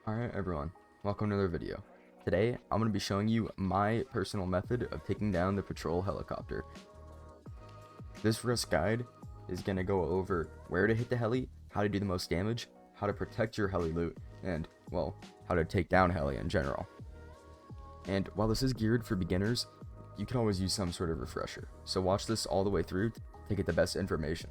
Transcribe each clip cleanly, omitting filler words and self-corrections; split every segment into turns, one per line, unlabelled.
Alright everyone, welcome to another video. Today, I'm going to be showing you my personal method of taking down the patrol helicopter. This risk guide is going to go over where to hit the heli, how to do the most damage, how to protect your heli loot, and, well, how to take down heli in general. And while this is geared for beginners, you can always use some sort of refresher, so watch this all the way through to get the best information.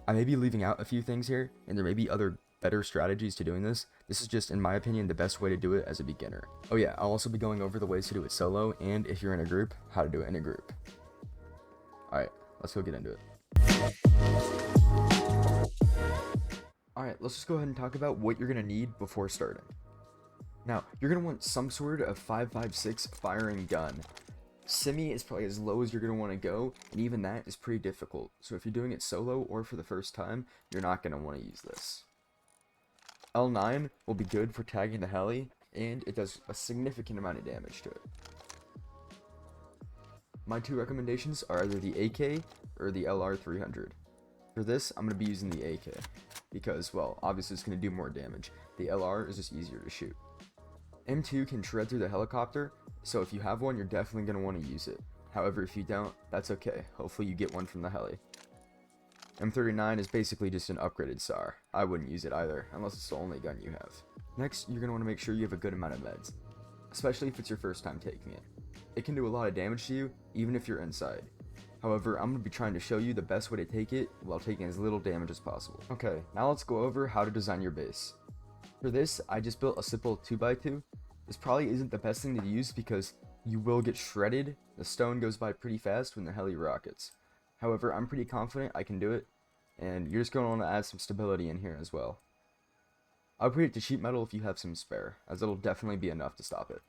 I may be leaving out a few things here, and there may be other better strategies to doing this. This is just, in my opinion, the best way to do it as a beginner. Oh yeah, I'll also be going over the ways to do it solo, and if you're in a group, how to do it in a group. Alright, let's go get into it. Alright, let's just go ahead and talk about what you're going to need before starting. Now, you're going to want some sort of 5.56 firing gun. Semi is probably as low as you're going to want to go, and even that is pretty difficult. So if you're doing it solo or for the first time, you're not going to want to use this. L9 will be good for tagging the heli, and it does a significant amount of damage to it. My two recommendations are either the AK or the LR300. For this, I'm going to be using the AK, because, well, obviously it's going to do more damage. The LR is just easier to shoot. M2 can shred through the helicopter, so if you have one, you're definitely going to want to use it. However, if you don't, that's okay. Hopefully you get one from the heli. M39 is basically just an upgraded SAR. I wouldn't use it either, unless it's the only gun you have. Next, you're going to want to make sure you have a good amount of meds, especially if it's your first time taking it. It can do a lot of damage to you, even if you're inside. However, I'm going to be trying to show you the best way to take it while taking as little damage as possible. Okay, now let's go over how to design your base. For this, I just built a simple 2x2. This probably isn't the best thing to use because you will get shredded. The stone goes by pretty fast when the heli rockets. However, I'm pretty confident I can do it, and you're just going to want to add some stability in here as well. I'll put it to sheet metal if you have some spare, as it'll definitely be enough to stop it.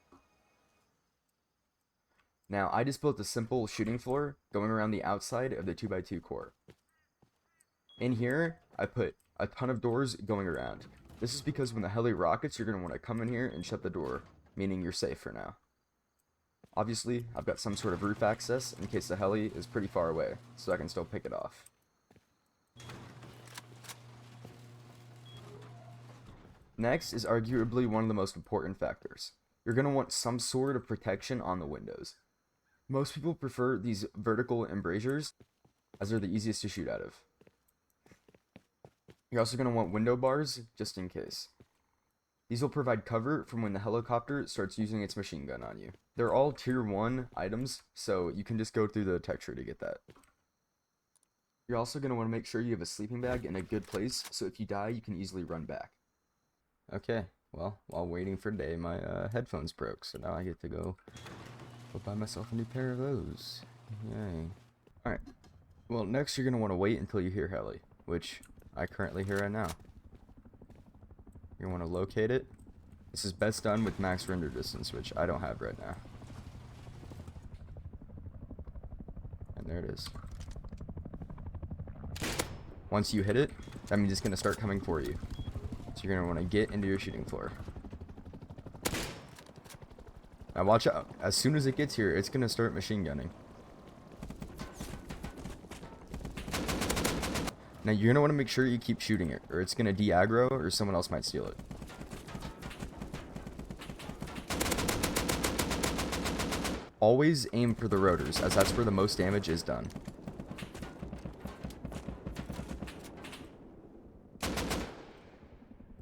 Now, I just built a simple shooting floor going around the outside of the 2x2 core. In here, I put a ton of doors going around. This is because when the heli rockets, you're going to want to come in here and shut the door, meaning you're safe for now. Obviously, I've got some sort of roof access in case the heli is pretty far away, so I can still pick it off. Next is arguably one of the most important factors. You're going to want some sort of protection on the windows. Most people prefer these vertical embrasures, as they're the easiest to shoot out of. You're also going to want window bars, just in case. These will provide cover from when the helicopter starts using its machine gun on you. They're all tier 1 items, so you can just go through the texture to get that. You're also going to want to make sure you have a sleeping bag in a good place, so if you die, you can easily run back. Okay, well, while waiting for day, my headphones broke, so now I get to go buy myself a new pair of those. Yay. Alright, well, next you're going to want to wait until you hear heli, which I currently hear right now. You want to locate it. This is best done with max render distance, which I don't have right now. And there it is. Once you hit it, that means it's going to start coming for you. So you're going to want to get into your shooting floor. Now watch out. As soon as it gets here, it's going to start machine gunning. Now you're going to want to make sure you keep shooting it, or it's going to de-aggro, or someone else might steal it. Always aim for the rotors, as that's where the most damage is done.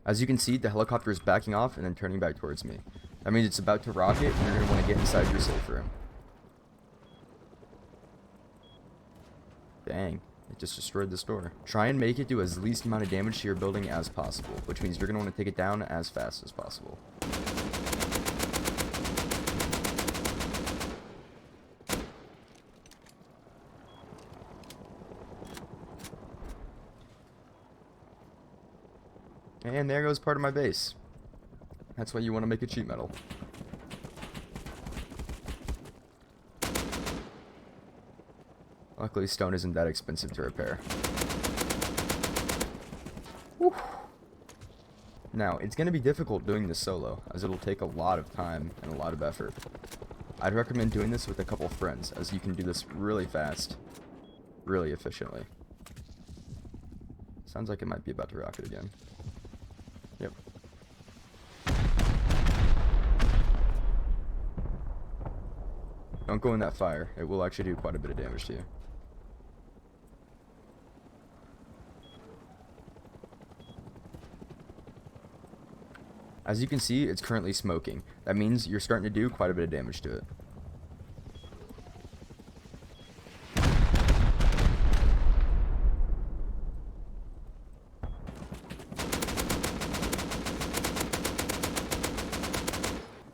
As you can see, the helicopter is backing off and then turning back towards me. That means it's about to rocket, and you're going to want to get inside your safe room. Dang. It just destroyed this door. Try and make it do as least amount of damage to your building as possible, which means you're going to want to take it down as fast as possible. And there goes part of my base. That's why you want to make it sheet metal. Luckily, stone isn't that expensive to repair. Whew. Now, it's going to be difficult doing this solo, as it'll take a lot of time and a lot of effort. I'd recommend doing this with a couple friends, as you can do this really fast, really efficiently. Sounds like it might be about to rocket again. Yep. Don't go in that fire. It will actually do quite a bit of damage to you. As you can see, it's currently smoking. That means you're starting to do quite a bit of damage to it.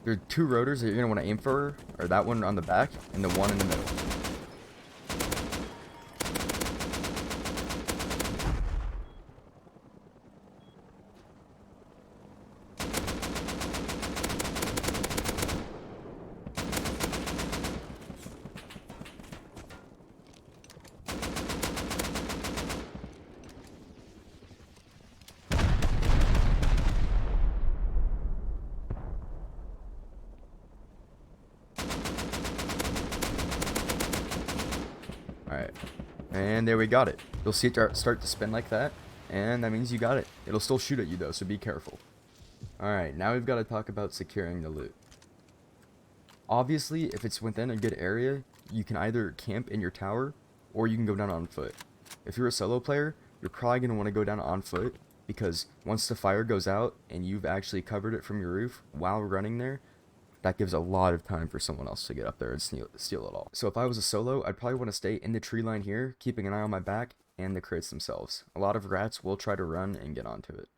There are two rotors that you're going to want to aim for, or that one on the back, and the one in the middle. Alright, and there we got it. You'll see it start to spin like that, and that means you got it. It'll still shoot at you though, so be careful. Alright, now we've got to talk about securing the loot. Obviously, if it's within a good area, you can either camp in your tower, or you can go down on foot. If you're a solo player, you're probably going to want to go down on foot, because once the fire goes out, and you've actually covered it from your roof while running there, that gives a lot of time for someone else to get up there and steal it all. So if I was a solo, I'd probably want to stay in the tree line here, keeping an eye on my back and the crates themselves. A lot of rats will try to run and get onto it.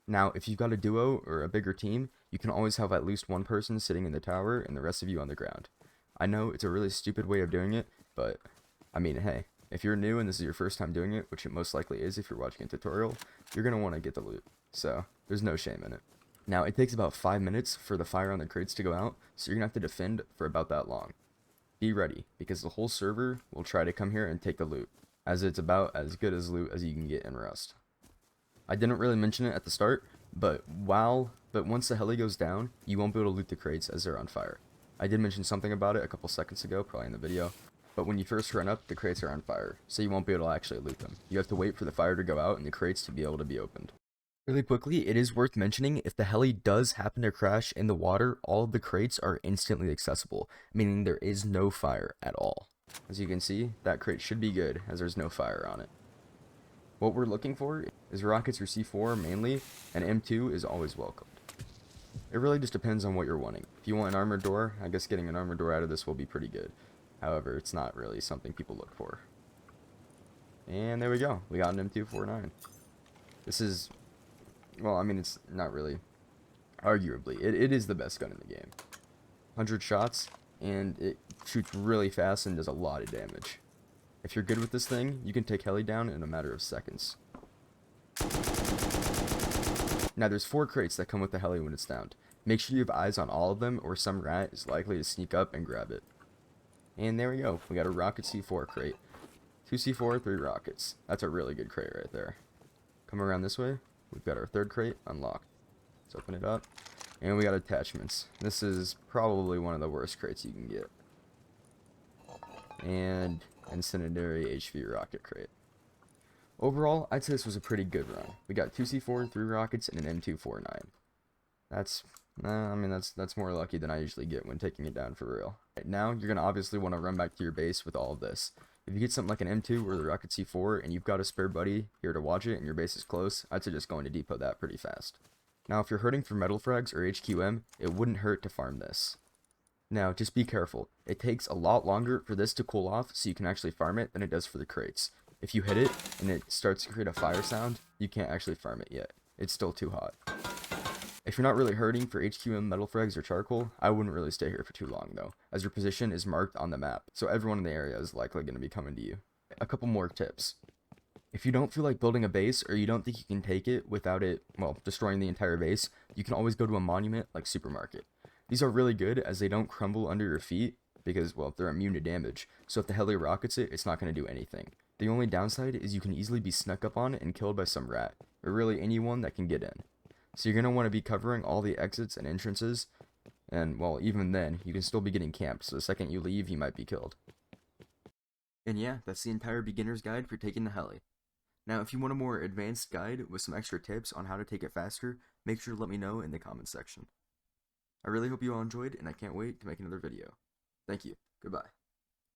Now, if you've got a duo or a bigger team, you can always have at least one person sitting in the tower and the rest of you on the ground. I know it's a really stupid way of doing it, but I mean, hey, if you're new and this is your first time doing it, which it most likely is if you're watching a tutorial, you're going to want to get the loot. So there's no shame in it. Now, it takes about 5 minutes for the fire on the crates to go out, so you're going to have to defend for about that long. Be ready, because the whole server will try to come here and take the loot, as it's about as good as loot as you can get in Rust. I didn't really mention it at the start, but once the heli goes down, you won't be able to loot the crates as they're on fire. I did mention something about it a couple seconds ago, probably in the video, but when you first run up, the crates are on fire, so you won't be able to actually loot them. You have to wait for the fire to go out and the crates to be able to be opened. Really quickly, it is worth mentioning, if the heli does happen to crash in the water, all of the crates are instantly accessible, meaning there is no fire at all. As you can see, that crate should be good, as there's no fire on it. What we're looking for is rockets or C4 mainly, and M2 is always welcomed. It really just depends on what you're wanting. If you want an armored door, I guess getting an armored door out of this will be pretty good. However, it's not really something people look for. And there we go, we got an M249. This is... well, I mean, it's not really. Arguably, it is the best gun in the game. 100 shots, and it shoots really fast and does a lot of damage. If you're good with this thing, you can take heli down in a matter of seconds. Now, there's 4 crates that come with the heli when it's downed. Make sure you have eyes on all of them, or some rat is likely to sneak up and grab it. And there we go. We got a rocket C4 crate. 2 C4, 3 rockets. That's a really good crate right there. Come around this way. We've got our 3rd crate unlocked. Let's open it up. And we got attachments. This is probably one of the worst crates you can get. And incendiary HV rocket crate. Overall, I'd say this was a pretty good run. We got 2 C4, 3 rockets, and an M249. That's more lucky than I usually get when taking it down for real. Right, now, you're going to obviously want to run back to your base with all of this. If you get something like an M2 or the rocket C4 and you've got a spare buddy here to watch it and your base is close, I'd suggest going to depot that pretty fast. Now, if you're hurting for metal frags or HQM, it wouldn't hurt to farm this. Now, just be careful. It takes a lot longer for this to cool off so you can actually farm it than it does for the crates. If you hit it and it starts to create a fire sound, you can't actually farm it yet. It's still too hot. If you're not really hurting for HQM, metal frags, or charcoal, I wouldn't really stay here for too long though, as your position is marked on the map, so everyone in the area is likely going to be coming to you. A couple more tips. If you don't feel like building a base, or you don't think you can take it without it, well, destroying the entire base, you can always go to a monument like Supermarket. These are really good as they don't crumble under your feet, because, well, they're immune to damage, so if the heli rockets it, it's not going to do anything. The only downside is you can easily be snuck up on and killed by some rat, or really anyone that can get in. So you're going to want to be covering all the exits and entrances, and, well, even then, you can still be getting camped, so the second you leave, you might be killed. And yeah, that's the entire beginner's guide for taking the heli. Now, if you want a more advanced guide with some extra tips on how to take it faster, make sure to let me know in the comments section. I really hope you all enjoyed, and I can't wait to make another video. Thank you. Goodbye.